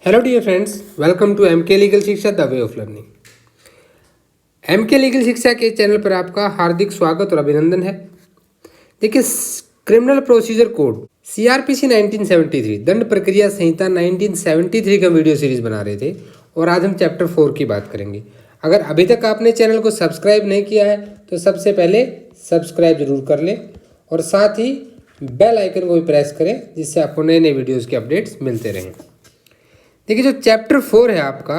Hello dear friends, welcome to MK legal Shiksha the way of learning. MK legal Shiksha के channel पर आपका हार्दिक स्वागत और अभिनंदन है। देखिए, क्रिमिनल प्रोसीजर कोड सीआरपीसी 1973 दंड प्रक्रिया संहिता 1973 का वीडियो सीरीज बना रहे थे और आज हम चैप्टर 4 की बात करेंगे। अगर अभी तक आपने चैनल को सब्सक्राइब नहीं किया है तो सबसे पहले सब्सक्राइब जरूर कर लें और साथ ही बेल आइकन को भी प्रेस करें, जिससे आपको नए नए वीडियोज़ के अपडेट्स मिलते रहें। देखिए, जो चैप्टर 4 है आपका,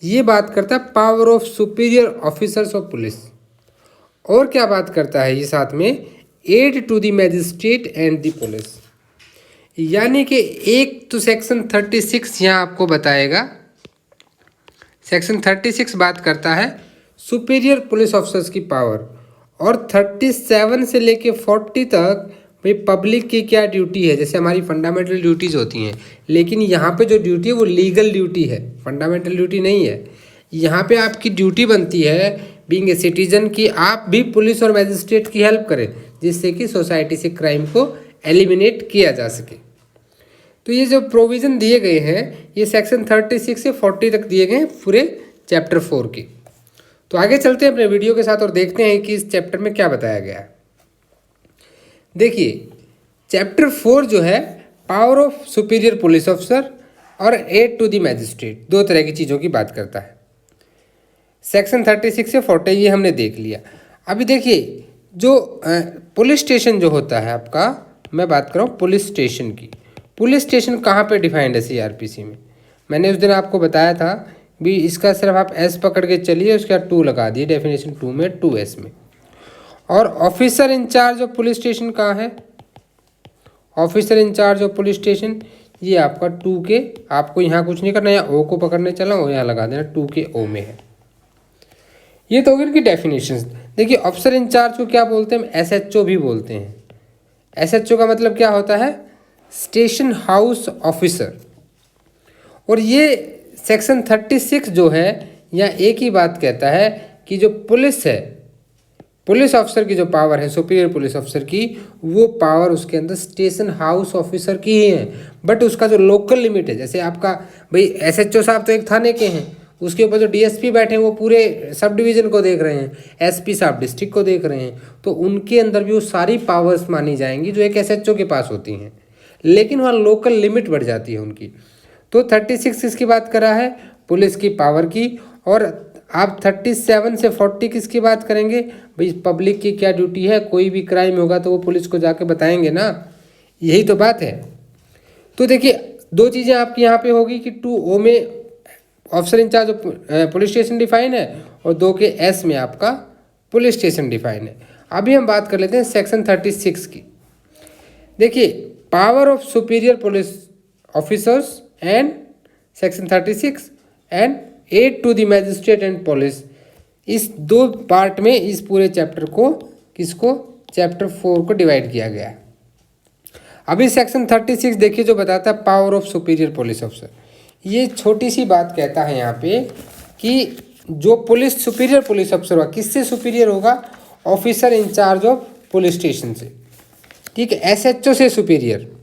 ये बात करता है power of superior officers of police. और क्या बात करता है ये साथ में, aid to the magistrate and the police. यानी कि एक तो सेक्शन 36 यहाँ आपको बताएगा। सेक्शन 36 बात करता है सुपीरियर पुलिस ऑफिसर्स की पावर, और 37 से लेके 40 तक भाई पब्लिक की क्या ड्यूटी है। जैसे हमारी फंडामेंटल ड्यूटीज़ होती हैं, लेकिन यहाँ पे जो ड्यूटी है वो लीगल ड्यूटी है, फंडामेंटल ड्यूटी नहीं है। यहाँ पे आपकी ड्यूटी बनती है बीइंग ए सिटीजन की आप भी पुलिस और मैजिस्ट्रेट की हेल्प करें, जिससे कि सोसाइटी से क्राइम को एलिमिनेट किया जा सके। तो ये जो प्रोविज़न दिए गए हैं ये सेक्शन 36 से 40 तक दिए गए हैं पूरे चैप्टर 4 के। तो आगे चलते हैं अपने वीडियो के साथ और देखते हैं कि इस चैप्टर में क्या बताया गया है। देखिए, चैप्टर 4 जो है power of superior police officer और एड टू द मैजिस्ट्रेट, दो तरह की चीज़ों की बात करता है। सेक्शन 36 से 40 ये हमने देख लिया। अभी देखिए, जो पुलिस स्टेशन जो होता है आपका, मैं बात कर रहा हूँ पुलिस स्टेशन की। पुलिस स्टेशन कहाँ पे डिफाइंड है सीआरपीसी में? मैंने उस दिन आपको बताया था भी, इसका सिर्फ आप एस पकड़ के चलिए, उसके बाद 2 लगा दिए डेफिनेशन 2 में, 2S में। और officer in charge of police station कहाँ है? Officer in charge of police station ये आपका 2 के, आपको यहाँ कुछ नहीं करना, यहाँ ओ को पकड़ने चला हो, यहाँ लगा देना 2 के ओ में है। ये तो होगी इनकी डेफिनेशंस। देखिए, ऑफिसर इंचार्ज को क्या बोलते हैं? हम एसएचओ भी बोलते हैं। एसएचओ का मतलब क्या होता है? Station house officer. और ये सेक्शन 36 जो है यहाँ एक ही बात कहता है कि जो पुलिस है, पुलिस ऑफिसर की जो पावर है सुपीरियर पुलिस ऑफिसर की, वो पावर उसके अंदर स्टेशन हाउस ऑफिसर की ही है। बट उसका जो लोकल लिमिट है, जैसे आपका भाई एसएचओ साहब तो एक थाने के हैं, उसके ऊपर जो डीएसपी बैठे हैं वो पूरे सब डिवीज़न को देख रहे हैं, एसपी साहब डिस्ट्रिक्ट को देख रहे हैं, तो उनके अंदर भी वो सारी पावर्स मानी जाएंगी जो एक एसएचओ के पास होती हैं, लेकिन वहाँ लोकल लिमिट बढ़ जाती है उनकी। तो 36 इसकी बात करा है पुलिस की पावर की। और आप 37 से 40 किसकी बात करेंगे? भाई पब्लिक की क्या ड्यूटी है, कोई भी क्राइम होगा तो वो पुलिस को जाके बताएंगे ना, यही तो बात है। तो देखिए, दो चीज़ें आपकी यहाँ पे होगी कि 2O में officer in charge police station define है और 2 के S में आपका पुलिस स्टेशन डिफाइन है। अभी हम बात कर लेते हैं सेक्शन 36 की। देखिए, power of superior police officers and section 36 and aid to the magistrate and police, इस 2 पार्ट में इस पूरे चैप्टर को, किसको, चैप्टर 4 को डिवाइड किया गया है। अभी सेक्शन 36 देखिए जो बताता है power of superior police officer. ये छोटी सी बात कहता है यहाँ पे कि जो पुलिस सुपीरियर पुलिस ऑफिसर होगा, किससे सुपीरियर होगा? Officer in charge of police station से। ठीक है, एसएचओ से सुपीरियर।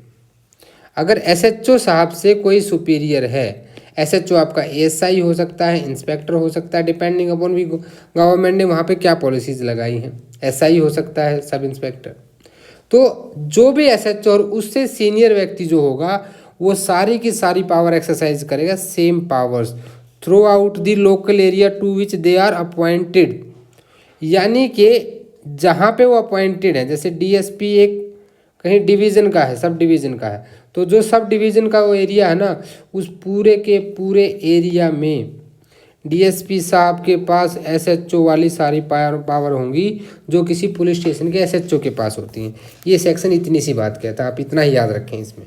अगर एसएचओ साहब से कोई सुपीरियर है, एसएचओ आपका एएसआई हो सकता है, इंस्पेक्टर हो सकता है, डिपेंडिंग अपॉन भी गवर्नमेंट ने वहाँ पे क्या पॉलिसीज लगाई हैं, एसआई हो सकता है, सब इंस्पेक्टर। तो जो भी एसएचओ और उससे सीनियर व्यक्ति जो होगा वो सारी की सारी पावर एक्सरसाइज करेगा, same powers throughout the local area to which they are appointed. यानी कि जहाँ पे वो अपॉइंटेड है, जैसे डीएसपी एक कहीं डिवीज़न का है, सब डिवीज़न का है, तो जो सब डिवीज़न का वो एरिया है ना, उस पूरे के पूरे एरिया में डीएसपी साहब के पास एसएचओ वाली सारी पावर होंगी जो किसी पुलिस स्टेशन के एसएचओ के पास होती हैं। ये सेक्शन इतनी सी बात कहता है, आप इतना ही याद रखें इसमें।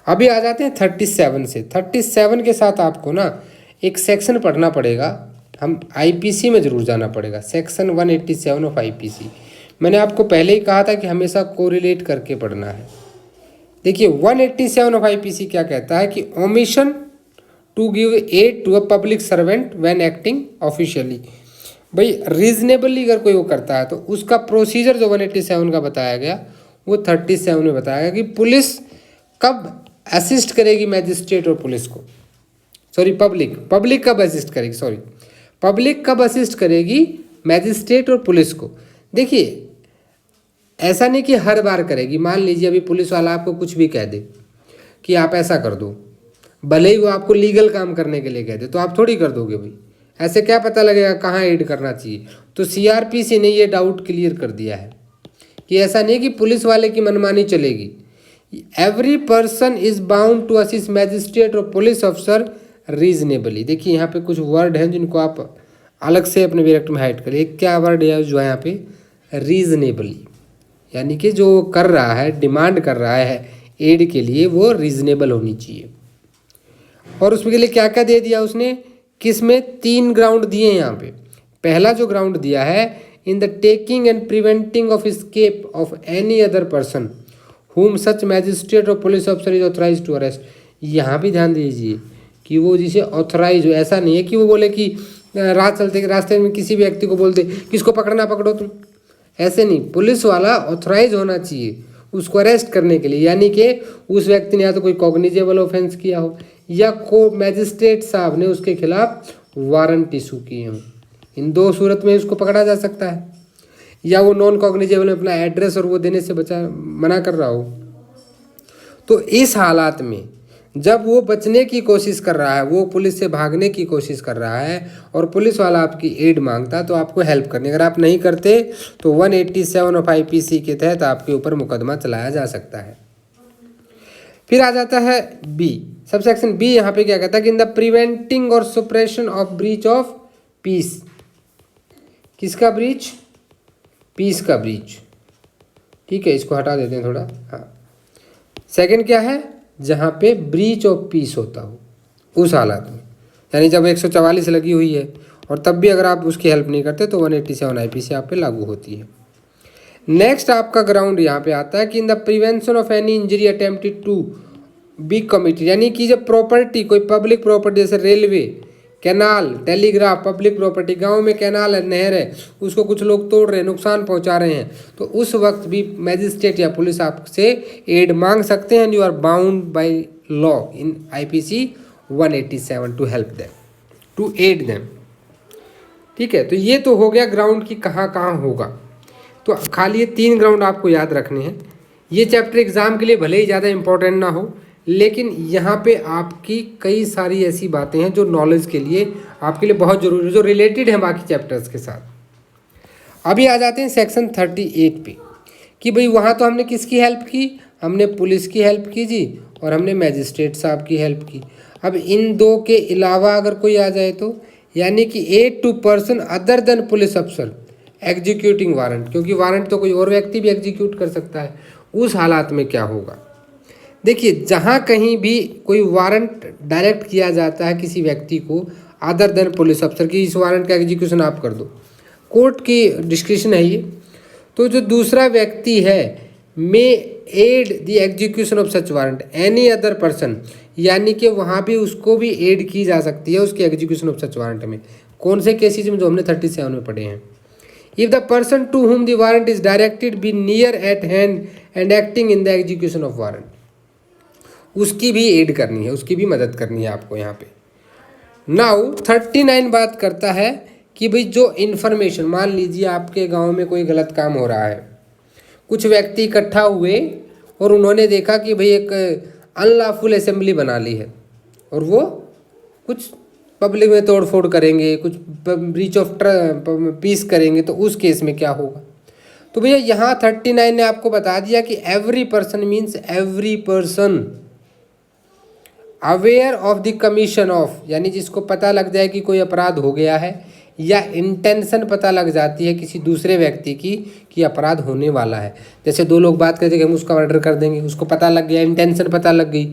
अभी आ जाते हैं 37 से। 37 के साथ आपको ना एक सेक्शन पढ़ना पड़ेगा, हम आईपीसी में ज़रूर जाना पड़ेगा, सेक्शन 187 ऑफ आईपीसी। मैंने आपको पहले ही कहा था कि हमेशा कोरिलेट करके पढ़ना है। देखिए, 187 ऑफ आईपीसी क्या कहता है कि omission to give aid to a public servant when acting officially. भाई रीजनेबली अगर कोई वो करता है तो उसका प्रोसीजर जो 187 का बताया गया वो 37 में बताया गया कि पुलिस कब असिस्ट करेगी मैजिस्ट्रेट और पुलिस को। सॉरी पब्लिक कब असिस्ट करेगी, सॉरी पब्लिक कब असिस्ट करेगी, मैजिस्ट्रेट और पुलिस को। देखिए ऐसा नहीं कि हर बार करेगी। मान लीजिए अभी पुलिस वाला आपको कुछ भी कह दे कि आप ऐसा कर दो, भले ही वो आपको लीगल काम करने के लिए कह दे, तो आप थोड़ी कर दोगे भाई। ऐसे क्या पता लगेगा कहाँ एड करना चाहिए। तो सीआरपीसी ने ये डाउट क्लियर कर दिया है कि ऐसा नहीं कि पुलिस वाले की मनमानी चलेगी। Every person is bound to assist magistrate और पुलिस ऑफिसर रीजनेबली। देखिए यहाँ पे कुछ वर्ड हैं जिनको आप अलग से अपने डायरेक्ट में हाइड करिए। क्या वर्ड है जो है यहाँ पे, रीजनेबली, यानी कि जो कर रहा है, डिमांड कर रहा है एड के लिए, वो रीजनेबल होनी चाहिए। और उसके लिए क्या क्या दे दिया उसने, किसमें 3 ग्राउंड दिए हैं यहाँ पे। पहला जो ग्राउंड दिया है, in the taking and preventing of escape of any other person whom such magistrate और police officer is authorise to arrest. यहाँ भी ध्यान दीजिए कि वो जिसे ऑथराइज हो, ऐसा नहीं है कि वो बोले कि रास्ते में किसी भी व्यक्ति को बोल दे किसको पकड़ना पकड़ो तुम, ऐसे नहीं। पुलिस वाला ऑथराइज होना चाहिए उसको अरेस्ट करने के लिए, यानी कि उस व्यक्ति ने या तो कोई कॉग्निजेबल ऑफेंस किया हो या को मैजिस्ट्रेट साहब ने उसके खिलाफ वारंट इशू किए हों। इन 2 सूरत में उसको पकड़ा जा सकता है। या वो नॉन कॉग्निजेबल में अपना एड्रेस और वो देने से मना कर रहा हो। तो इस हालात में जब वो बचने की कोशिश कर रहा है, वो पुलिस से भागने की कोशिश कर रहा है और पुलिस वाला आपकी एड मांगता है, तो आपको हेल्प करनी। अगर आप नहीं करते तो 187 ऑफ आईपीसी के तहत आपके ऊपर मुकदमा चलाया जा सकता है। फिर आ जाता है बी, सबसेक्शन बी। यहाँ पे क्या कहता है कि इन द प्रिवेंटिंग और सुप्रेशन ऑफ ब्रीच ऑफ पीस। किसका ब्रीच, पीस का ब्रीच, ठीक है, इसको हटा देते हैं थोड़ा। हाँ, सेकंड क्या है, जहाँ पे ब्रीच ऑफ पीस होता हो उस हालत में, यानी जब 144 लगी हुई है और तब भी अगर आप उसकी हेल्प नहीं करते तो 187 आईपीसी आप पे लागू होती है। नेक्स्ट आपका ग्राउंड यहाँ पे आता है कि in the prevention of any injury attempted to be committed, यानी कि जब प्रॉपर्टी, कोई पब्लिक प्रॉपर्टी जैसे railway, canal, telegraph, public property, गांव में कैनाल है, नहर है, उसको कुछ लोग तोड़ रहे हैं, नुकसान पहुंचा रहे हैं, तो उस वक्त भी मैजिस्ट्रेट या पुलिस आपसे एड मांग सकते हैं। You are bound by law in IPC 187 to help them, to aid them. ठीक है, तो ये तो हो गया ग्राउंड की कहाँ कहाँ होगा। तो खाली ये 3 ग्राउंड आपको याद रखने हैं। ये चैप्टर एग्जाम के लिए भले ही ज़्यादा इंपॉर्टेंट ना हो, लेकिन यहाँ पे आपकी कई सारी ऐसी बातें हैं जो नॉलेज के लिए आपके लिए बहुत ज़रूरी है, जो रिलेटेड हैं बाकी चैप्टर्स के साथ। अभी आ जाते हैं सेक्शन 38 पे कि भाई वहाँ तो हमने किसकी हेल्प की, हमने पुलिस की हेल्प की जी, और हमने मैजिस्ट्रेट साहब की हेल्प की। अब इन 2 के अलावा अगर कोई आ जाए तो, यानी कि aid to person other than police अफसर एग्जीक्यूटिंग वारंट, क्योंकि वारंट तो कोई और व्यक्ति भी एग्जीक्यूट कर सकता है। उस हालात में क्या होगा, देखिए जहाँ कहीं भी कोई वारंट डायरेक्ट किया जाता है किसी व्यक्ति को अदर देन पुलिस अफसर की, इस वारंट का एग्जीक्यूशन आप कर दो, कोर्ट की डिस्क्रिप्शन है ये। तो जो दूसरा व्यक्ति है may aid the execution of such warrant any other person, यानी कि वहाँ भी उसको भी एड की जा सकती है उसके एग्जीक्यूशन ऑफ सच वारंट में। कौन से केसेज में, जो हमने 37 में पढ़े हैं। If the person to whom the warrant is directed be near at hand and acting in the execution of warrant, उसकी भी एड करनी है, उसकी भी मदद करनी है आपको यहाँ पे। नाउ 39 बात करता है कि भाई जो इन्फॉर्मेशन, मान लीजिए आपके गांव में कोई गलत काम हो रहा है, कुछ व्यक्ति इकट्ठा हुए और उन्होंने देखा कि भाई एक अनलॉफुल असेंबली बना ली है और वो कुछ पब्लिक में तोड़ फोड़ करेंगे, कुछ ब्रीच ऑफ पीस करेंगे, तो उस केस में क्या होगा। तो भैया यहाँ 39 ने आपको बता दिया कि every person means every person aware of the commission of, यानी जिसको पता लग जाए कि कोई अपराध हो गया है या इंटेंशन पता लग जाती है किसी दूसरे व्यक्ति की कि अपराध होने वाला है। जैसे 2 लोग बात करते हैं कि हम उसका मर्डर कर देंगे, उसको पता लग गया, इंटेंशन पता लग गई,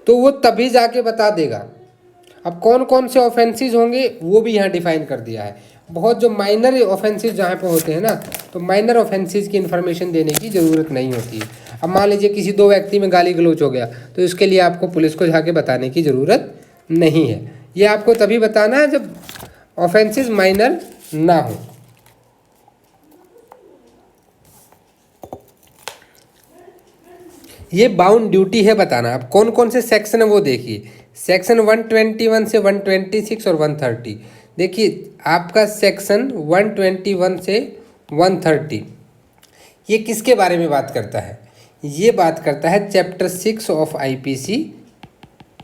तो वो तभी जाके बता देगा। अब कौन कौन से ऑफेंसेस होंगे वो भी यहाँ डिफाइन कर दिया है। बहुत जो माइनर ऑफेंसेस जहाँ पे होते हैं ना, तो माइनर ऑफेंसेस की इन्फॉर्मेशन देने की ज़रूरत नहीं होती है। अब मान लीजिए किसी 2 व्यक्ति में गाली गलौच हो गया, तो इसके लिए आपको पुलिस को जाके बताने की ज़रूरत नहीं है। ये आपको तभी बताना है जब ऑफेंसेस माइनर ना हो। ये बाउंड ड्यूटी है बताना। अब कौन कौन से सेक्शन है वो देखिए। सेक्शन 121 से 126 और 130। देखिए आपका सेक्शन 121 से 130 ये किसके बारे में बात करता है? ये बात करता है चैप्टर 6 ऑफ आईपीसी।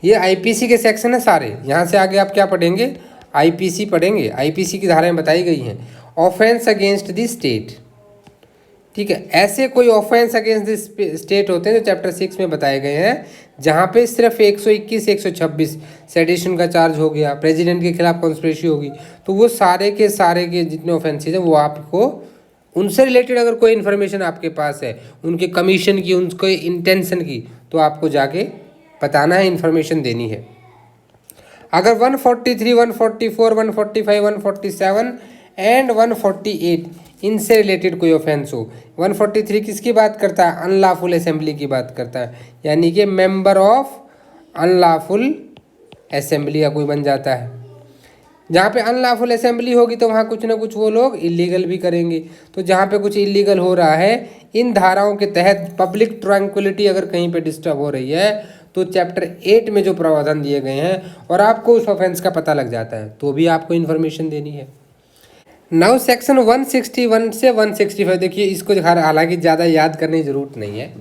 ये आईपीसी के सेक्शन है सारे। यहाँ से आगे आप क्या पढ़ेंगे? आईपीसी पढ़ेंगे। आईपीसी की धाराएं बताई गई हैं। ऑफेंस अगेंस्ट द स्टेट, ठीक है, ऐसे कोई ऑफेंस अगेंस्ट द स्टेट होते हैं जो चैप्टर 6 में बताए गए हैं, जहाँ पे सिर्फ 121 126 सेडिशन का चार्ज हो गया, प्रेसिडेंट के खिलाफ कॉन्स्पिरेसी होगी, तो वो सारे के जितने ऑफेंसेज हैं वो आपको उनसे रिलेटेड अगर कोई इन्फॉर्मेशन आपके पास है, उनके कमीशन की, उनके इंटेंशन की, तो आपको जाके बताना है, इन्फॉर्मेशन देनी है। अगर 143, 144, 145, 147 एंड 148 इनसे रिलेटेड कोई ऑफेंस हो। 143 किसकी बात करता है? अनलॉफुल असेंबली की बात करता है, यानी कि मेंबर ऑफ अनलॉफुल असेंबली का कोई बन जाता है। जहाँ पे अनलॉफुल असेंबली होगी तो वहाँ कुछ ना कुछ वो लोग इलीगल भी करेंगे। तो जहाँ पे कुछ इलीगल हो रहा है, इन धाराओं के तहत पब्लिक ट्रैंक्विलिटी अगर कहीं पे डिस्टर्ब हो रही है, तो चैप्टर 8 में जो प्रावधान दिए गए हैं और आपको उस ऑफेंस का पता लग जाता है, तो भी आपको इन्फॉर्मेशन देनी है। नाउ सेक्शन 161 से 165, देखिए इसको हालांकि ज़्यादा याद करने की ज़रूरत नहीं है,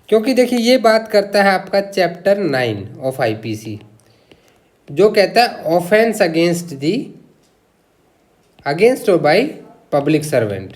क्योंकि देखिए ये बात करता है आपका चैप्टर 9 ऑफ आईपीसी, जो कहता है ऑफेंस अगेंस्ट और by public servant.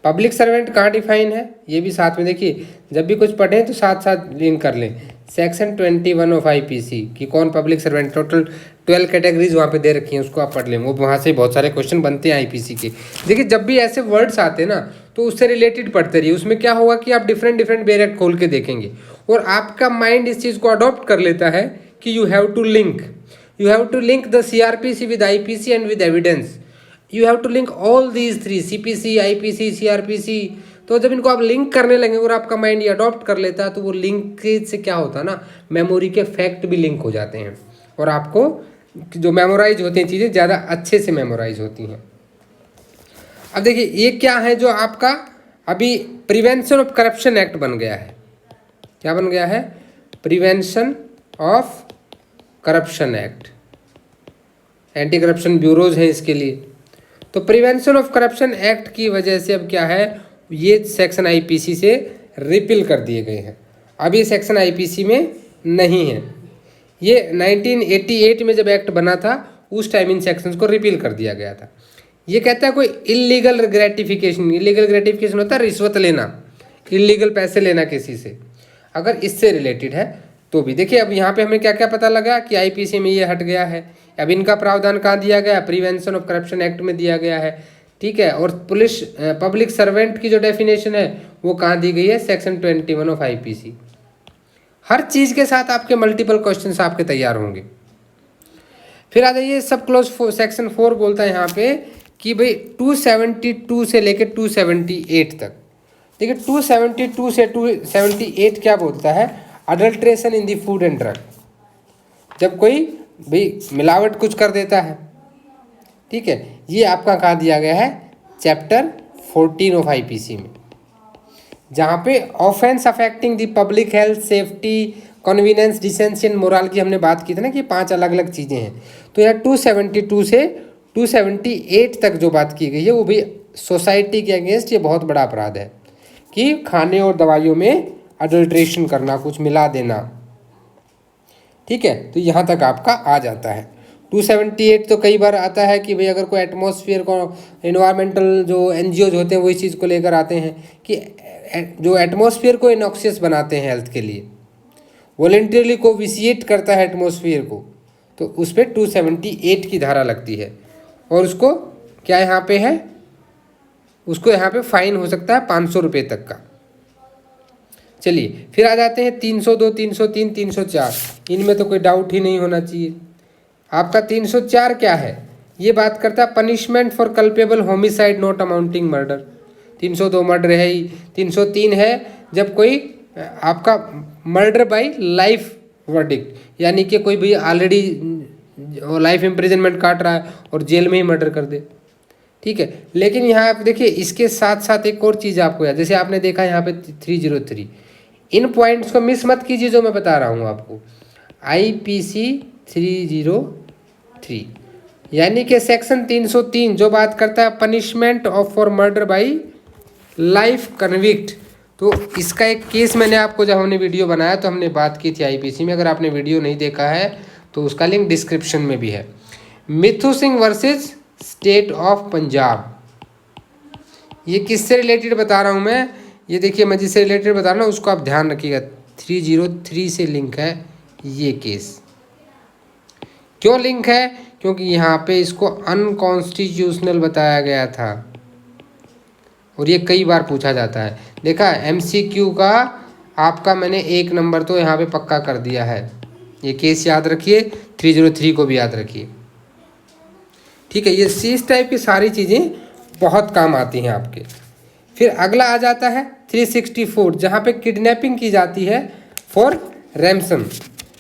Public servant कहाँ डिफाइन है, ये भी साथ में देखिए, जब भी कुछ पढ़ें तो साथ साथ लिंक कर लें। सेक्शन 21 ऑफ आईपीसी कि कौन पब्लिक सर्वेंट, टोटल 12 कैटेगरीज वहाँ पे दे रखी हैं, उसको आप पढ़ लें। वो वहाँ से बहुत सारे क्वेश्चन बनते हैं आईपीसी के। देखिए जब भी ऐसे वर्ड्स आते हैं ना, तो उससे रिलेटेड पढ़ते रहिए। उसमें क्या होगा कि आप डिफरेंट बेरेक्ट खोल के देखेंगे और आपका माइंड इस चीज़ को अडॉप्ट कर लेता है कि you have to link the CrPC with IPC and with evidence. You have to link all these three, CPC, IPC, CrPC. तो जब इनको आप लिंक करने लगेंगे और आपका माइंड ये अडॉप्ट कर लेता है, तो वो लिंकेज से क्या होता है ना, मेमोरी के फैक्ट भी लिंक हो जाते हैं और आपको जो मेमोराइज होती हैं चीज़ें ज़्यादा अच्छे से मेमोराइज होती हैं। अब देखिए ये क्या है जो आपका अभी प्रिवेंशन ऑफ करप्शन एक्ट बन गया है। क्या बन गया है? Prevention of corruption act. Anti corruption bureaus हैं इसके लिए। तो प्रिवेंशन ऑफ करप्शन एक्ट की वजह से अब क्या है, ये सेक्शन आईपीसी से रिपील कर दिए गए हैं। अब ये सेक्शन आईपीसी में नहीं है। ये 1988 में जब एक्ट बना था, उस टाइम इन सेक्शंस को रिपील कर दिया गया था। ये कहता है कोई इलीगल ग्रेटिफिकेशन होता है रिश्वत लेना, इलीगल पैसे लेना किसी से, अगर इससे रिलेटेड है तो भी। देखिए अब यहाँ पे हमें क्या क्या पता लगा कि आईपीसी में ये हट गया है। अब इनका प्रावधान कहाँ दिया गया? प्रिवेंशन ऑफ करप्शन एक्ट में दिया गया है, ठीक है। और पब्लिक सर्वेंट की जो डेफिनेशन है वो कहाँ दी गई है? Section 21 of IPC. हर चीज़ के साथ आपके मल्टीपल क्वेश्चंस आपके तैयार होंगे। फिर आ जाइए सब क्लोज सेक्शन 4 बोलता है यहाँ पे कि भाई 272 से लेकर 278 तक। देखिए 272 से 278 क्या बोलता है? Adulteration in the food and drug. जब कोई भाई मिलावट कुछ कर देता है, ठीक है, ये आपका कहाँ दिया गया है? चैप्टर 14 ऑफ आईपीसी में, जहाँ पे offence affecting the public health, safety, convenience, decency and moral की हमने बात की थी ना कि 5 अलग अलग चीज़ें हैं। तो यह 272 से 278 तक जो बात की गई है वो भी सोसाइटी के अगेंस्ट ये बहुत बड़ा अपराध है कि खाने और दवाइयों में अडल्ट्रेशन करना, कुछ मिला देना, ठीक है। तो यहाँ तक आपका आ जाता है। 278 तो कई बार आता है कि भाई अगर कोई एटमॉस्फेयर को, इन्वायरमेंटल जो एनजीओज होते हैं वो इस चीज़ को लेकर आते हैं कि जो एटमॉस्फेयर को इनॉक्सियस बनाते हैं हेल्थ के लिए, वॉलंटियरली को विसिएट करता है एटमॉस्फेयर को, तो उस पर 278 की धारा लगती है और उसको क्या यहाँ पे है, उसको यहाँ पे फाइन हो सकता है 500 रुपये तक का। चलिए फिर आ जाते हैं 302, 303, 304। इनमें तो कोई डाउट ही नहीं होना चाहिए। आपका 304 क्या है? ये बात करता है punishment for culpable homicide not amounting murder. 302 murder है ही। 303 है जब कोई आपका मर्डर बाय लाइफ वर्डिक्ट, यानी कि कोई भी ऑलरेडी लाइफ इम्प्रिजनमेंट काट रहा है और जेल में ही मर्डर कर दे, ठीक है। लेकिन यहाँ आप देखिए इसके साथ साथ एक और चीज़ आपको याद, जैसे आपने देखा यहाँ पे 303, इन पॉइंट्स को मिस मत कीजिए जो मैं बता रहा हूँ आपको। IPC 303, यानी कि सेक्शन 303 जो बात करता है punishment of for murder by life convict. तो इसका एक केस मैंने आपको जब हमने वीडियो बनाया तो हमने बात की थी IPC में। अगर आपने वीडियो नहीं देखा है तो उसका लिंक डिस्क्रिप्शन में भी है। मिथु Singh versus state of Punjab, ये किससे रिलेटेड बता रहा हूँ मैं, ये देखिए मैं जिससे रिलेटेड बता रहा हूँ उसको आप ध्यान रखिएगा। 303 से लिंक है ये केस। क्यों लिंक है? क्योंकि यहाँ पे इसको अनकॉन्स्टिट्यूशनल बताया गया था और ये कई बार पूछा जाता है। देखा MCQ का आपका मैंने 1 नंबर तो यहाँ पे पक्का कर दिया है। ये केस याद रखिए, 303 को भी याद रखिए, ठीक है। ये इस टाइप की सारी चीज़ें बहुत काम आती हैं आपके। फिर अगला आ जाता है 364, जहाँ पे किडनैपिंग की जाती है फॉर रैंसम।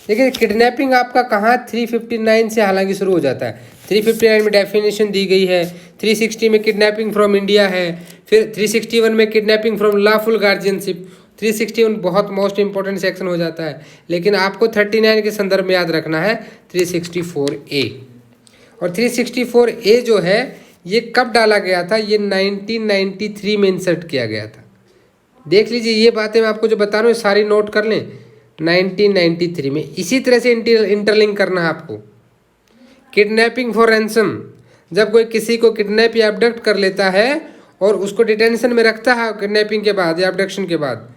देखिए किडनैपिंग आपका कहाँ 359 से हालांकि शुरू हो जाता है। 359 में डेफिनेशन दी गई है, 360 में किडनैपिंग फ्रॉम इंडिया है, फिर 361 में किडनैपिंग फ्रॉम लॉफुल गार्जियनशिप। 361 बहुत मोस्ट इंपॉर्टेंट सेक्शन हो जाता है, लेकिन आपको 39 के संदर्भ में याद रखना है 364A। और 364A जो है ये कब डाला गया था? ये 1993 में इंसर्ट किया गया था। देख लीजिए ये बातें मैं आपको जो बता रहा हूँ सारी नोट कर लें, 1993 में। इसी तरह से इंटरलिंक करना है आपको। किडनैपिंग फॉर रैंसम, जब कोई किसी को किडनैप या अबडक्ट कर लेता है और उसको डिटेंशन में रखता है किडनैपिंग के बाद या अबडक्शन के बाद,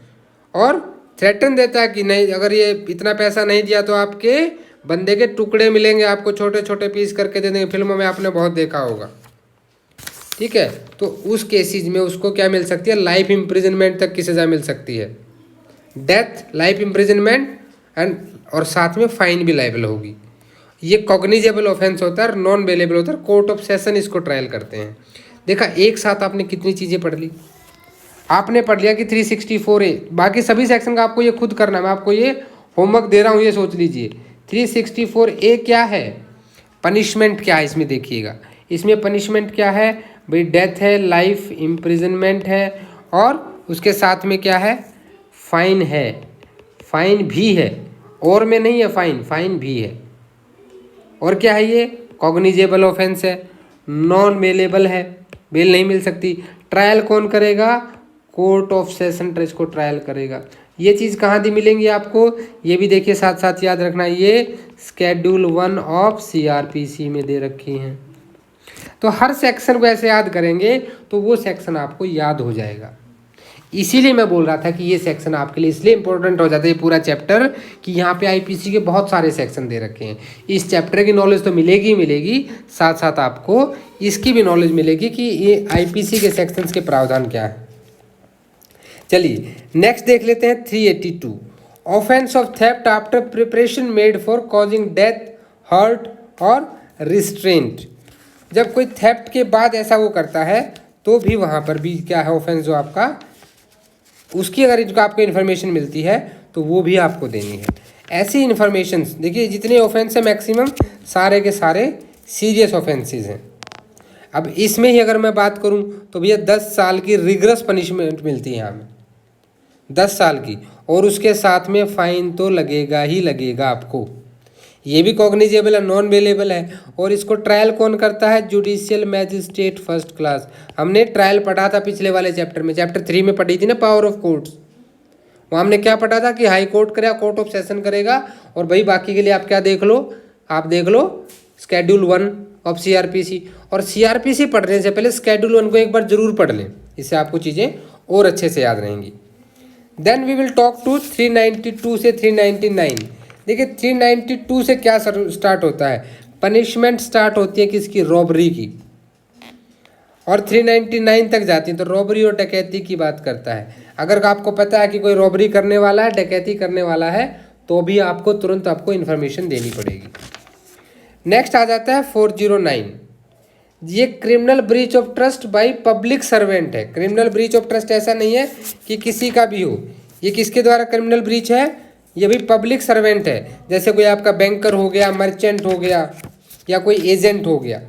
और थ्रेटन देता है कि नहीं अगर ये इतना पैसा नहीं दिया तो आपके बंदे के टुकड़े मिलेंगे, आपको छोटे छोटे पीस करके दे देंगे। फिल्मों में आपने बहुत देखा होगा, ठीक है। तो उस केसेज में उसको क्या मिल सकती है? लाइफ इम्प्रिजनमेंट तक की सज़ा मिल सकती है। डेथ, लाइफ इम्प्रिजनमेंट एंड और साथ में फाइन भी लायबल होगी। ये कॉग्निजेबल ऑफेंस होता है, नॉन बेलेबल होता है। कोर्ट ऑफ सेशन इसको ट्रायल करते हैं। देखा एक साथ आपने कितनी चीज़ें पढ़ ली। आपने पढ़ लिया कि 364A, बाकी सभी सेक्शन का आपको ये खुद करना है। मैं आपको ये होमवर्क दे रहा हूँ, ये सोच लीजिए 364A क्या है, पनिशमेंट क्या है इसमें देखिएगा। इसमें पनिशमेंट क्या है भाई? डेथ है, लाइफ इम्प्रिजनमेंट है और उसके साथ में क्या है? फाइन है, फाइन भी है, और में नहीं है फाइन, फाइन भी है। और क्या है? ये कॉग्निजेबल ऑफेंस है, नॉन बेलेबल है, बेल नहीं मिल सकती। ट्रायल कौन करेगा? कोर्ट ऑफ सेशन इसको ट्रायल करेगा। ये चीज़ कहाँ दी मिलेंगी आपको? ये भी देखिए साथ साथ याद रखना, ये शेड्यूल 1 ऑफ CRPC में दे रखी हैं। तो हर सेक्शन को ऐसे याद करेंगे तो वो सेक्शन आपको याद हो जाएगा। इसीलिए मैं बोल रहा था कि ये सेक्शन आपके लिए इसलिए इंपॉर्टेंट हो जाता है ये पूरा चैप्टर, कि यहाँ पे IPC के बहुत सारे सेक्शन दे रखे हैं। इस चैप्टर की नॉलेज तो मिलेगी ही मिलेगी, साथ साथ आपको इसकी भी नॉलेज मिलेगी कि ये IPC के सेक्शंस के प्रावधान क्या है। चलिए नेक्स्ट देख लेते हैं 382, offence of theft after preparation made for causing death, hurt और रिस्ट्रेंट। जब कोई थेफ्ट के बाद ऐसा वो करता है तो भी वहाँ पर भी क्या है ऑफेंस जो आपका, उसकी अगर जो आपको इन्फॉर्मेशन मिलती है तो वो भी आपको देनी है। ऐसी इन्फॉर्मेशन देखिए जितने ऑफेंस हैं मैक्सिमम सारे के सारे सीरियस ऑफेंसेस हैं। अब इसमें ही अगर मैं बात करूं तो भैया 10 साल की रिगरस पनिशमेंट मिलती है हमें, 10 साल की, और उसके साथ में फाइन तो लगेगा ही लगेगा आपको। ये भी कॉग्निजेबल है, नॉन बेलेबल है। और इसको ट्रायल कौन करता है? Judicial magistrate first class. हमने ट्रायल पढ़ा था पिछले वाले चैप्टर में, चैप्टर 3 में पढ़ी थी ना पावर ऑफ कोर्ट्स। वहाँ हमने क्या पढ़ा था कि हाई कोर्ट करेगा, कोर्ट ऑफ सेशन करेगा, और भाई बाकी के लिए आप क्या देख लो, आप देख लो शेड्यूल 1 ऑफ CRPC। और CRPC पढ़ने से पहले शेड्यूल 1 को एक बार जरूर पढ़ लें, इससे आपको चीज़ें और अच्छे से याद रहेंगी। Then we will talk to 392 से 399। देखिए 392 से क्या स्टार्ट होता है? पनिशमेंट स्टार्ट होती है किसकी? रॉबरी की, और 399 तक जाती है तो रॉबरी और डकैती की बात करता है। अगर आपको पता है कि कोई रॉबरी करने वाला है, डकैती करने वाला है, तो भी आपको तुरंत आपको इन्फॉर्मेशन देनी पड़ेगी। नेक्स्ट आ जाता है 409। ये criminal breach of trust by public servant है। क्रिमिनल ब्रीच ऑफ ट्रस्ट ऐसा नहीं है कि किसी का भी हो, ये किसके द्वारा क्रिमिनल ब्रीच है? ये भी पब्लिक सर्वेंट है। जैसे कोई आपका बैंकर हो गया, मर्चेंट हो गया, या कोई एजेंट हो गया।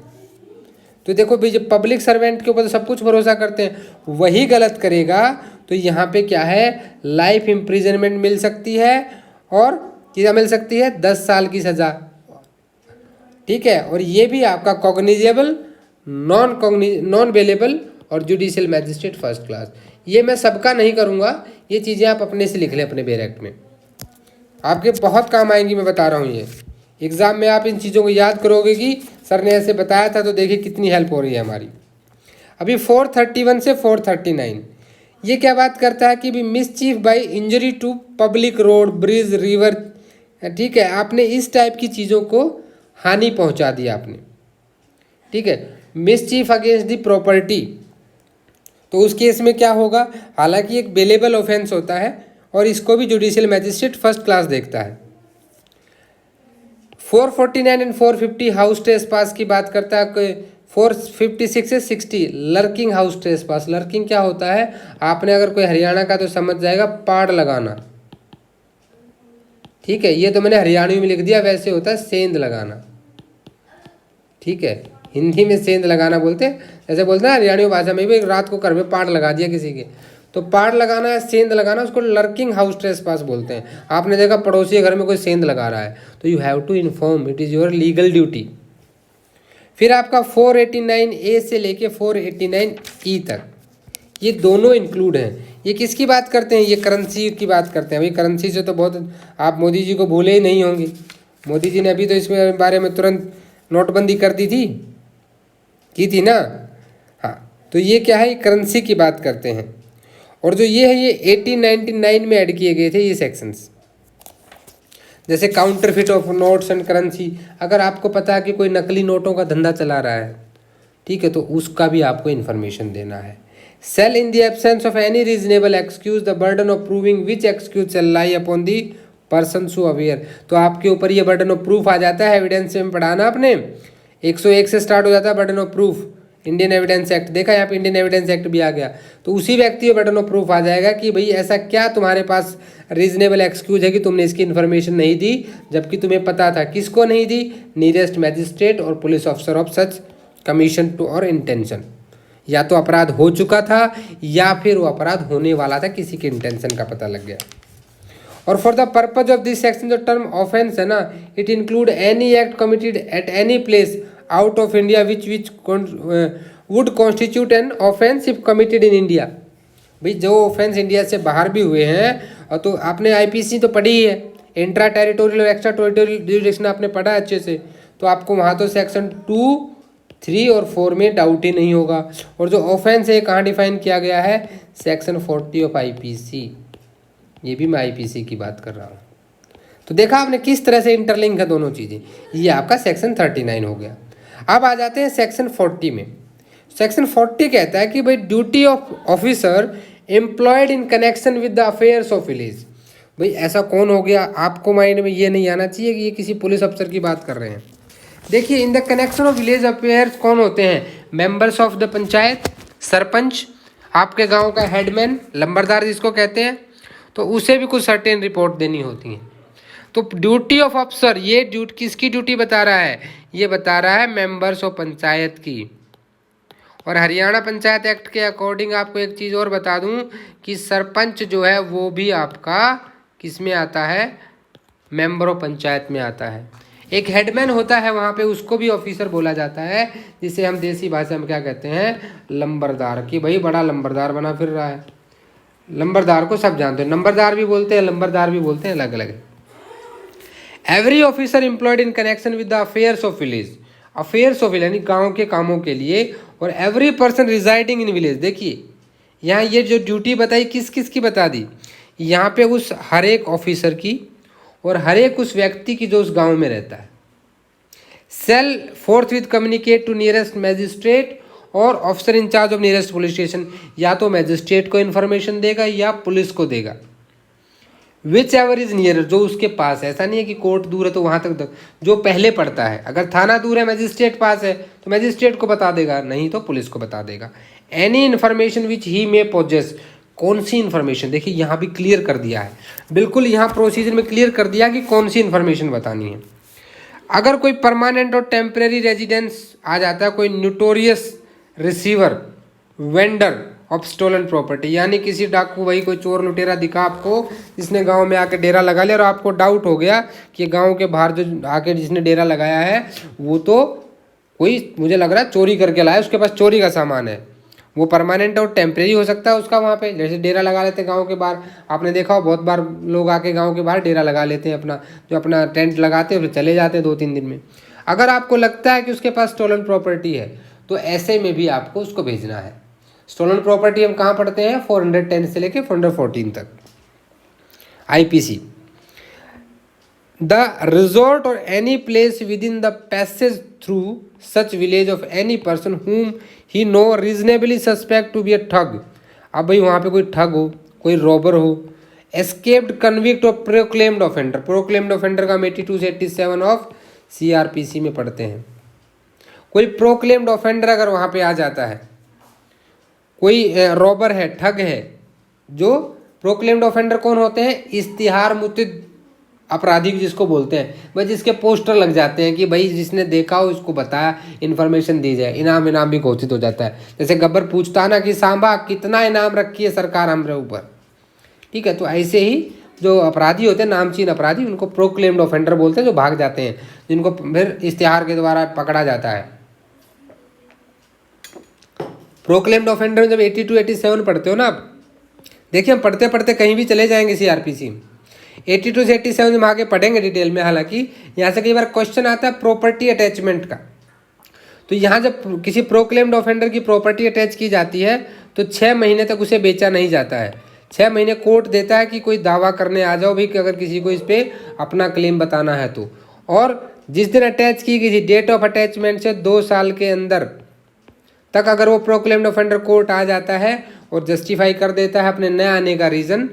तो देखो भाई जब पब्लिक सर्वेंट के ऊपर तो सब कुछ भरोसा करते हैं, वही गलत करेगा तो यहाँ पे क्या है? लाइफ इम्प्रिजनमेंट मिल सकती है और क्या मिल सकती है? 10 साल की सज़ा। ठीक है, और ये भी आपका कॉग्निजेबल, नॉन बेलेबल और जुडिशियल मैजिस्ट्रेट फर्स्ट क्लास। ये मैं सबका नहीं करूँगा, ये चीज़ें आप अपने से लिख लें अपने बेयर एक्ट में, आपके बहुत काम आएंगी। मैं बता रहा हूँ, ये एग्ज़ाम में आप इन चीज़ों को याद करोगे कि सर ने ऐसे बताया था, तो देखिए कितनी हेल्प हो रही है हमारी। अभी 431 से 439 ये क्या बात करता है कि भी mischief by injury to public road, bridge, river. ठीक है, आपने इस टाइप की चीज़ों को हानि पहुंचा दी आपने। ठीक है, मिसचीफ अगेंस्ट द प्रॉपर्टी, तो उस केस में क्या होगा? हालांकि एक बेलेबल ऑफेंस होता है और इसको भी जुडिशियल मैजिस्ट्रेट फर्स्ट क्लास देखता है। 449 एंड 450 हाउस ट्रेसपास की बात करता है। 456 से 60 लर्किंग हाउस ट्रेसपास। लर्किंग क्या होता है? आपने अगर कोई हरियाणा का तो समझ जाएगा, पाड़ लगाना। ठीक है, ये तो मैंने हरियाणवी में लिख दिया, वैसे होता है सेंध लगाना। ठीक है, हिंदी में सेंध लगाना बोलते हैं, ऐसे बोलते हैं हरियाणवी भाषा में भी। रात को घर में पाड़ लगा दिया किसी के, तो पाड़ लगाना या सेंध लगाना, उसको लर्किंग हाउस ट्रेसपास बोलते हैं। आपने देखा पड़ोसी के घर में कोई सेंध लगा रहा है, तो you have to inform, it is your legal duty. फिर आपका 489A से लेके 489E तक, ये दोनों इंक्लूड हैं। ये किसकी बात करते हैं? ये करेंसी की बात करते हैं। भाई करेंसी से तो बहुत आप मोदी जी को भूले ही नहीं होंगे। मोदी जी ने अभी तो इसमें बारे में तुरंत नोटबंदी कर दी थी, की थी ना। हाँ, तो ये क्या है? करेंसी की बात करते हैं। और जो ये है, ये 1899 में ऐड किए गए थे ये सेक्शंस, जैसे counterfeit of notes and currency. अगर आपको पता है कि कोई नकली नोटों का धंधा चला रहा है, ठीक है, तो उसका भी आपको इन्फॉर्मेशन देना है। Shall in the absence of any reasonable excuse the burden of proving which excuse shall lie upon the person so aware. तो आपके ऊपर ये बर्डन ऑफ प्रूफ आ जाता है। एविडेंस में पढ़ाना आपने 101 से स्टार्ट हो जाता है burden of proof. Indian evidence act देखा, यहाँ पे इंडियन एविडेंस एक्ट भी आ गया, तो उसी व्यक्ति को बर्डन ऑफ प्रूफ आ जाएगा कि भाई ऐसा क्या तुम्हारे पास रीजनेबल एक्सक्यूज है कि तुमने इसकी इन्फॉर्मेशन नहीं दी, जबकि तुम्हें पता था। किसको नहीं दी? नियरेस्ट मैजिस्ट्रेट और police officer of such commission to और इंटेंशन। या तो अपराध हो चुका था या फिर वो अपराध होने वाला था, किसी के इंटेंशन का पता लग गया। और for the purpose of this section जो टर्म ऑफेंस है ना, it include any act committed at any place out of India which would constitute an offence if committed in India. भाई जो ऑफेंस इंडिया से बाहर भी हुए हैं, और तो आपने आईपीसी तो पढ़ी ही है, इंट्रा टेरिटोरियल और एक्स्ट्रा टेरिटोरियल जुरिडिक्शन आपने पढ़ा है अच्छे से, तो आपको वहाँ तो सेक्शन 2, 3 और 4 में डाउट ही नहीं होगा। और जो ऑफेंस है कहाँ डिफाइन किया गया है? Section 40 of IPC. ये भी मैं आईपीसी की बात कर रहा हूँ। तो देखा आपने किस तरह से इंटरलिंक है दोनों चीज़ें। ये आपका सेक्शन 39 हो गया। अब आ जाते हैं सेक्शन 40 में। सेक्शन 40 कहता है कि भाई duty of officer employed in connection with the affairs of village. भाई ऐसा कौन हो गया? आपको माइंड में ये नहीं आना चाहिए कि ये किसी पुलिस अफसर की बात कर रहे हैं। देखिए, in the connection of village affairs कौन होते हैं? Members of the panchayat, sarpanch, आपके गांव का हेडमैन, लंबरदार जिसको कहते हैं, तो उसे भी कुछ सर्टेन रिपोर्ट देनी होती है। तो ड्यूटी ऑफ अफसर, ये ड्यूटी किसकी ड्यूटी बता रहा है? ये बता रहा है मेंबर्स ऑफ पंचायत की। और हरियाणा पंचायत एक्ट के अकॉर्डिंग आपको एक चीज़ और बता दूं कि सरपंच जो है वो भी आपका किस में आता है? मेंबर ऑफ पंचायत में आता है। एक हेडमैन होता है वहाँ पे, उसको भी ऑफिसर बोला जाता है, जिसे हम देसी भाषा में क्या कहते हैं? लंबरदार। कि भाई बड़ा लंबरदार बना फिर रहा है। लंबरदार को सब जानते हैं, नंबरदार भी बोलते हैं, लंबरदार भी बोलते हैं, अलग अलग। Every officer employed in connection with the affairs of village, affairs of village यानी गाँव के कामों के लिए। और every person residing in village. देखिए यहाँ ये जो ड्यूटी बताई किस किस की बता दी, यहाँ पे उस हर एक ऑफिसर की और हर एक उस व्यक्ति की जो उस गांव में रहता है। Shall forthwith communicate to nearest magistrate और officer in charge of nearest police station. या तो मैजिस्ट्रेट को इन्फॉर्मेशन देगा या पुलिस को देगा। विच एवर इज नियर, जो उसके पास है। ऐसा नहीं है कि कोर्ट दूर है तो वहाँ तक जो पहले पड़ता है। अगर थाना दूर है, मैजिस्ट्रेट पास है, तो मैजिस्ट्रेट को बता देगा, नहीं तो पुलिस को बता देगा। Any information which he may possess, कौन सी इन्फॉर्मेशन? देखिए यहाँ भी क्लियर कर दिया है, बिल्कुल यहाँ प्रोसीजर में क्लियर कर दिया कि कौन सी इन्फॉर्मेशन बतानी है। अगर कोई परमानेंट और टेम्परेरी रेजिडेंस आ जाता है, कोई notorious receiver, vendor of stolen property, यानी किसी डाकू भाई कोई चोर लुटेरा दिखा आपको जिसने गांव में आके डेरा लगा लिया और आपको डाउट हो गया कि गांव के बाहर जो आके जिसने डेरा लगाया है वो तो कोई मुझे लग रहा है चोरी करके लाया, उसके पास चोरी का सामान है, वो परमानेंट और टेम्परेरी हो सकता है उसका वहाँ पे, जैसे डेरा लगा लेते हैं गांव के बाहर, आपने देखा हो बहुत बार लोग आके गांव के बाहर डेरा लगा लेते हैं अपना, जो अपना टेंट लगाते हैं फिर चले जाते हैं 2-3 दिन में। अगर आपको लगता है कि उसके पास स्टोलन प्रॉपर्टी है तो ऐसे में भी आपको उसको भेजना है। स्टोलन प्रॉपर्टी हम कहाँ पढ़ते हैं, 410 से लेके 414 तक IPC। द रिजॉर्ट और any place with in the passage through such village of any person whom he know reasonably suspect to be a ठग। अब भाई वहाँ पे कोई ठग हो, कोई रॉबर हो, एस्केप्ड कन्विक्ट और प्रोक्लेम्ड ऑफेंडर, प्रोक्लेम्ड ऑफेंडर का हम 82 से 87 ऑफ CRPC में पढ़ते हैं। कोई प्रोक्लेम्ड ऑफेंडर अगर वहाँ पे आ जाता है, कोई रॉबर है, ठग है, जो प्रोक्लेम्ड ऑफेंडर कौन होते हैं, इश्तिहार मुतद अपराधी जिसको बोलते हैं, भाई जिसके पोस्टर लग जाते हैं कि भाई जिसने देखा हो इसको बताया, इन्फॉर्मेशन दी जाए, इनाम भी घोषित हो जाता है। जैसे गब्बर पूछता ना कि सांबा कितना इनाम रखी है सरकार हमारे ऊपर, ठीक है, तो ऐसे ही जो अपराधी होते हैं नामचीन अपराधी उनको प्रोक्लेम्ड ऑफेंडर बोलते हैं, जो भाग जाते हैं, जिनको फिर इश्तिहार के द्वारा पकड़ा जाता है। प्रोक्लेम्ड ऑफेंडर जब 82-87 पढ़ते हो ना आप, देखिए हम पढ़ते पढ़ते कहीं भी चले जाएंगे CRPC 82 से 87 में आगे पढ़ेंगे डिटेल में। हालांकि यहाँ से कई बार क्वेश्चन आता है प्रॉपर्टी अटैचमेंट का, तो यहाँ जब किसी प्रोक्लेम्ड ऑफेंडर की प्रॉपर्टी अटैच की जाती है तो 6 महीने तक उसे बेचा नहीं जाता है। 6 महीने कोर्ट देता है कि कोई दावा करने आ जाओ भाई कि अगर किसी को इस पर अपना क्लेम बताना है तो, और जिस दिन अटैच की गई थी डेट ऑफ अटैचमेंट से 2 साल के अंदर तक अगर वो प्रोक्लेम्ड ऑफेंडर कोर्ट आ जाता है और जस्टिफाई कर देता है अपने न आने का रीज़न,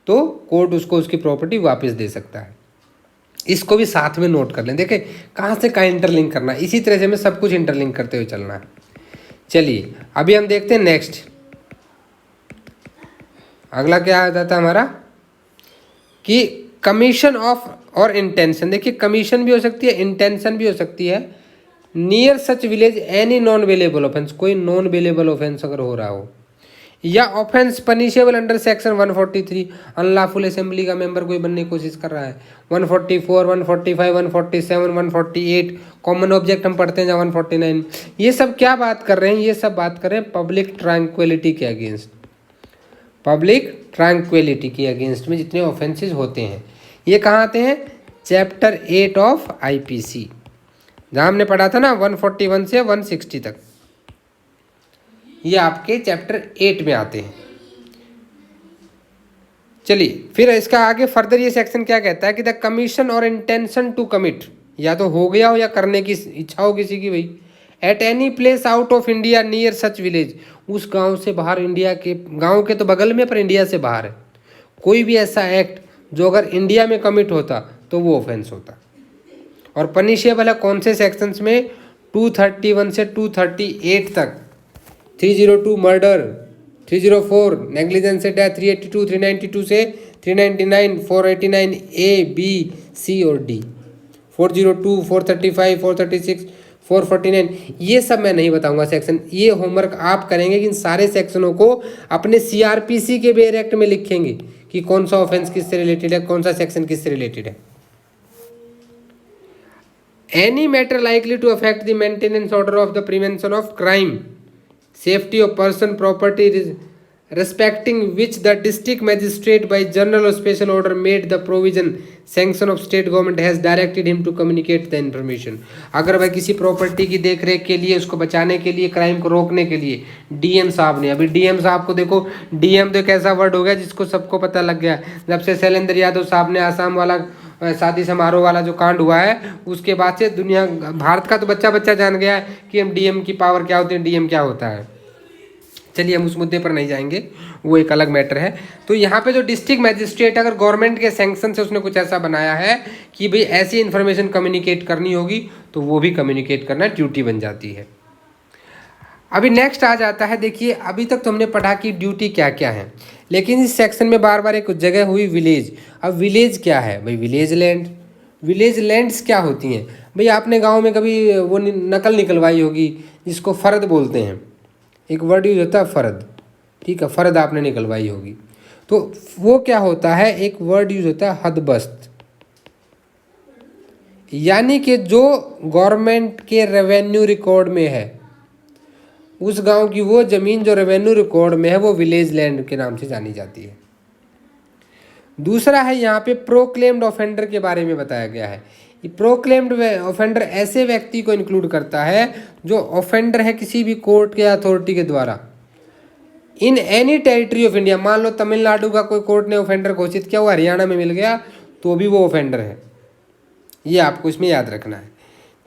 तो कोर्ट उसको उसकी प्रॉपर्टी वापस दे सकता है। इसको भी साथ में नोट कर लें, देखें कहाँ से कहाँ इंटरलिंक करना है, इसी तरह से हमें सब कुछ इंटरलिंक करते हुए चलना है। चलिए अभी हम देखते हैं नेक्स्ट, अगला क्या आ जाता है हमारा कि कमीशन ऑफ और इंटेंशन। देखिए कमीशन भी हो सकती है, इंटेंशन भी हो सकती है। Near such village any non bailable offence, कोई नॉन वेलेबल ऑफेंस अगर हो रहा हो, या offence punishable under section 143, unlawful assembly का मेंबर कोई बनने की कोशिश कर रहा है, 144, 145, 147, 148, कॉमन ऑब्जेक्ट हम पढ़ते हैं जहाँ 149, ये सब क्या बात कर रहे हैं, ये सब बात कर रहे हैं पब्लिक ट्रैंक्विलिटी के अगेंस्ट, पब्लिक ट्रैंक्विलिटी के अगेंस्ट में जितने ऑफेंसेज होते हैं ये कहाँ आते हैं, चैप्टर 8 ऑफ IPC, जहाँ हमने पढ़ा था ना 141 से 160 तक, ये आपके चैप्टर 8 में आते हैं। चलिए फिर इसका आगे फर्दर ये सेक्शन क्या कहता है कि द कमीशन और इंटेंशन टू कमिट, या तो हो गया हो या करने की इच्छा हो किसी की भाई, at any place out of India near such village, उस गांव से बाहर, इंडिया के गांव के तो बगल में पर इंडिया से बाहर है, कोई भी ऐसा एक्ट जो अगर इंडिया में कमिट होता तो वो ऑफेंस होता, और पनिशेबल है कौन से सेक्शंस में, 231 से 238 तक, 302 मर्डर, 304 नेग्लिजेंस से डेथ, 382, 392 से 399, 489 A, B, C और D, 402, 435, 436, 449, ये सब मैं नहीं बताऊंगा सेक्शन, ये होमवर्क आप करेंगे कि इन सारे सेक्शनों को अपने CRPC के बेयर एक्ट में लिखेंगे कि कौन सा ऑफेंस किससे रिलेटेड है, कौन सा सेक्शन किससे रिलेटेड है। Any matter likely to affect the maintenance order of the prevention of crime, safety of person, property, respecting which the district magistrate by general or special order made the provision, sanction of state government has directed him to communicate the information। अगर भाई किसी property की देख रेख के लिए, उसको बचाने के लिए, क्राइम को रोकने के लिए DM साहब ने, अभी DM साहब को देखो, DM तो एक ऐसा वर्ड हो गया जिसको सबको पता लग गया, जब से शैलेंद्र यादव साहब ने आसाम वाला शादी समारोह वाला जो कांड हुआ है उसके बाद से दुनिया, भारत का तो बच्चा बच्चा जान गया है कि हम DM की पावर क्या होती है, DM क्या होता है। चलिए हम उस मुद्दे पर नहीं जाएंगे, वो एक अलग मैटर है। तो यहाँ पे जो डिस्ट्रिक्ट मैजिस्ट्रेट अगर गवर्नमेंट के सैंक्शन से उसने कुछ ऐसा बनाया है कि भाई ऐसी इन्फॉर्मेशन कम्युनिकेट करनी होगी तो वो भी कम्युनिकेट करना ड्यूटी बन जाती है। अभी नेक्स्ट आ जाता है, देखिए अभी तक तो हमने पढ़ा कि ड्यूटी क्या क्या है, लेकिन इस सेक्शन में बार बार एक जगह हुई विलेज। अब विलेज क्या है भाई, विलेज लैंड, विलेज लैंड्स क्या होती हैं भाई, आपने गांव में कभी वो नकल निकलवाई होगी जिसको फ़र्द बोलते हैं, एक वर्ड यूज होता है फ़र्द, ठीक है, फर्द आपने निकलवाई होगी। तो वो क्या होता है, एक वर्ड यूज होता है हदबस्त, यानी कि जो गवर्नमेंट के रेवेन्यू रिकॉर्ड में है, उस गांव की वो जमीन जो रेवेन्यू रिकॉर्ड में है वो विलेज लैंड के नाम से जानी जाती है। दूसरा है यहाँ पे प्रोक्लेम्ड ऑफेंडर के बारे में बताया गया है। ये प्रोक्लेम्ड ऑफेंडर ऐसे व्यक्ति को इंक्लूड करता है जो ऑफेंडर है किसी भी कोर्ट के अथॉरिटी के द्वारा in any territory of India. मान लो तमिलनाडु का कोई कोर्ट ने ऑफेंडर घोषित किया, वो हरियाणा में मिल गया तो भी वो ऑफेंडर है, ये आपको इसमें याद रखना है।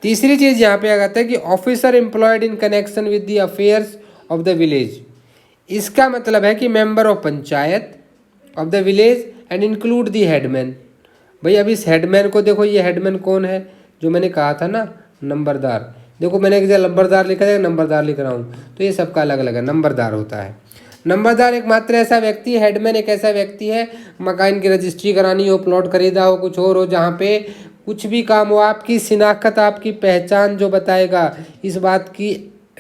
तीसरी चीज़ यहाँ पे आ जाता है कि officer employed in connection with the affairs of the village. इसका मतलब है कि member of panchayat of the village and include the headman. भाई अब इस हेडमैन को देखो, ये हेडमैन कौन है, जो मैंने कहा था ना नंबरदार। देखो मैंने एक जगह नंबरदार लिखा है, नंबरदार लिख रहा हूँ, तो ये सबका अलग अलग है। नंबरदार होता है, नंबरदार एक मात्र ऐसा व्यक्ति है, हेडमैन एक ऐसा व्यक्ति है, मकान की रजिस्ट्री करानी हो, प्लॉट खरीदा हो, कुछ और हो, जहाँ पे कुछ भी काम हो, आपकी शिनाख्त, आपकी पहचान जो बताएगा, इस बात की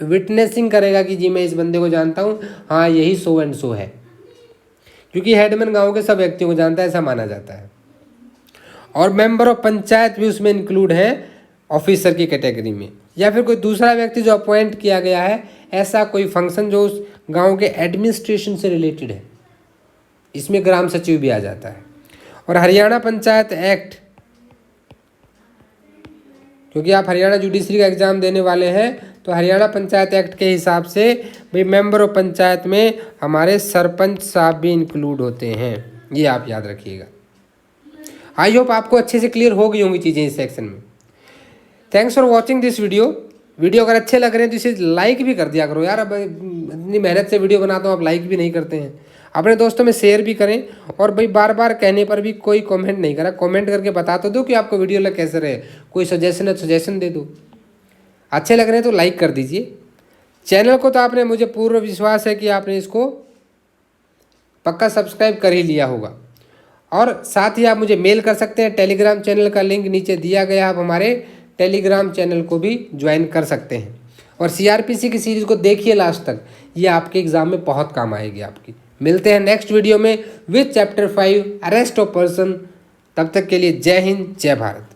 विटनेसिंग करेगा कि जी मैं इस बंदे को जानता हूँ, हाँ यही सो एंड सो है, क्योंकि हेडमैन गांव के सब व्यक्तियों को जानता है, ऐसा माना जाता है। और मेंबर ऑफ पंचायत भी उसमें इंक्लूड है ऑफिसर की कैटेगरी में, या फिर कोई दूसरा व्यक्ति जो अपॉइंट किया गया है, ऐसा कोई फंक्शन जो उस गांव के एडमिनिस्ट्रेशन से रिलेटेड है, इसमें ग्राम सचिव भी आ जाता है। और हरियाणा पंचायत एक्ट, क्योंकि आप हरियाणा जुडिशरी का एग्जाम देने वाले हैं, तो हरियाणा पंचायत एक्ट के हिसाब से भाई मेंबर ऑफ पंचायत में हमारे सरपंच साहब भी इंक्लूड होते हैं, ये आप याद रखिएगा। आई होप आपको अच्छे से क्लियर हो गई होंगी चीज़ें इस सेक्शन में। Thanks for watching this video अगर अच्छे लग रहे हैं तो इसे लाइक भी कर दिया करो यार। अब इतनी मेहनत से वीडियो बनाता हूँ, आप लाइक भी नहीं करते हैं। अपने दोस्तों में शेयर भी करें, और भाई बार बार कहने पर भी कोई कमेंट नहीं करा, कमेंट करके बता तो दो कि आपको वीडियो लग कैसे रहे, कोई सजेशन है सजेशन दे दो। अच्छे लग रहे हैं तो लाइक कर दीजिए। चैनल को तो आपने, मुझे पूर्ण विश्वास है कि आपने इसको पक्का सब्सक्राइब कर ही लिया होगा। और साथ ही आप मुझे मेल कर सकते हैं, टेलीग्राम चैनल का लिंक नीचे दिया गया, आप हमारे टेलीग्राम चैनल को भी ज्वाइन कर सकते हैं। और सीआरपीसी की सीरीज़ को देखिए लास्ट तक, ये आपके एग्जाम में बहुत काम आएगी आपकी। मिलते हैं नेक्स्ट वीडियो में with chapter 5 arrest of person. तब तक के लिए जय हिंद, जय भारत।